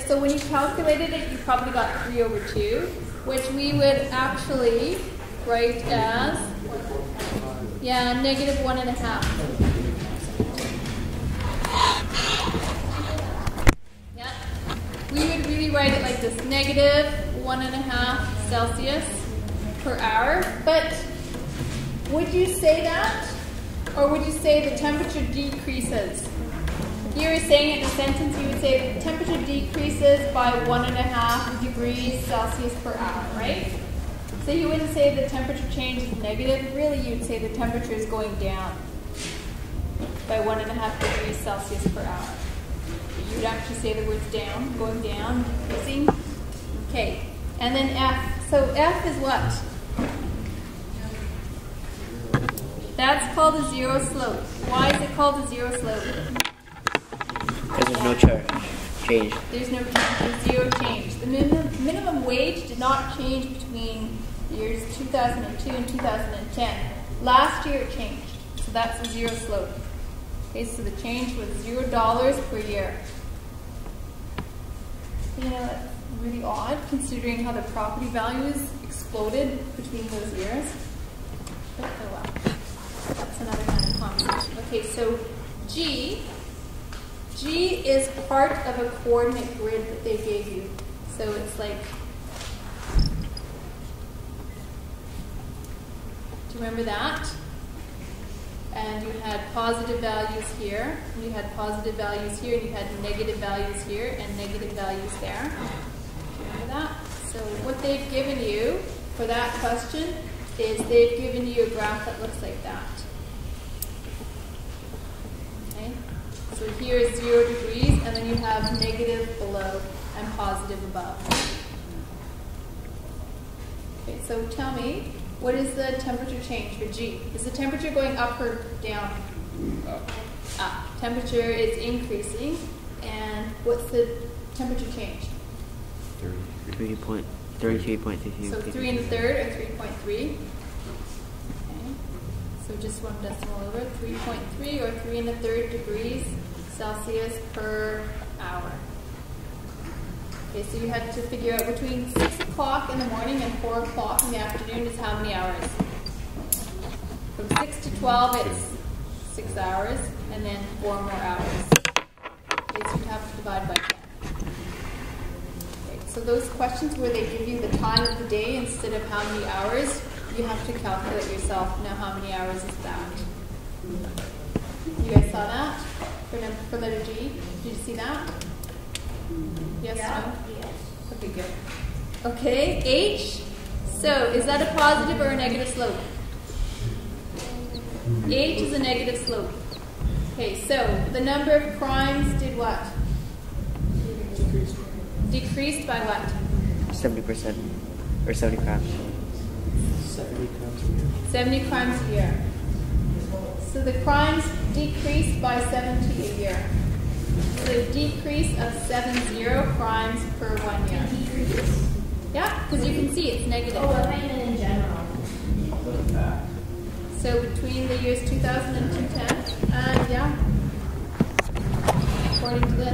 so when you calculated it, you probably got 3 over 2, which we would actually write as, yeah, negative 1.5. Yeah, we would really write it like this, negative 1.5 Celsius per hour. But would you say that? Or would you say the temperature decreases? If you were saying it in a sentence, you would say the temperature decreases by 1.5 degrees Celsius per hour, right? So you wouldn't say the temperature change is negative. Really, you'd say the temperature is going down by 1.5 degrees Celsius per hour. You would actually say the words down, going down, decreasing. Okay, and then F. So F is what? That's called a zero slope. Why is it called a zero slope? Because there's no change. There's no change. There's zero change. The minimum wage did not change between years 2002 and 2010. Last year it changed. So that's a zero slope. Okay, so the change was $0 per year. You know, that's really odd considering how the property values exploded between those years. But oh well. That's another kind of conversation. Okay, so G is part of a coordinate grid that they gave you. So it's like, do you remember that? And you had positive values here, and you had positive values here, and you had negative values here, and negative values there. Do you remember that? So what they've given you for that question is they've given you a graph that looks like that. Okay? So here is 0 degrees, and then you have negative below and positive above. Okay, so tell me, what is the temperature change for G? Is the temperature going up or down? Up. Up. Temperature is increasing, and what's the temperature change? 33.32. So 3 1/3 or 3.3. Okay. So just one decimal over, 3.3 or 3 1/3 degrees Celsius per hour. Okay, so you had to figure out between 6 o'clock in the morning and 4 o'clock in the afternoon is how many hours? From 6 to 12 it's 6 hours, and then 4 more hours. Okay, so you have to divide by 10. Okay, so those questions where they give you the time of the day instead of how many hours, you have to calculate yourself. Now how many hours is that? You guys saw that? For letter G? Did you see that? Yes, yeah. no? Yes. Okay, good. Okay, H. So, is that a positive or a negative slope? H is a negative slope. Okay, so the number of crimes did what? Decreased by what? 70% or 70 crimes. 70 crimes a year. So the crimes decreased by 70 a year. So a decrease of 70 crimes per 1 year. Yeah, because you can see it's negative. Oh, I meant in general. So between the years 2000 and 2010, and yeah, according to this.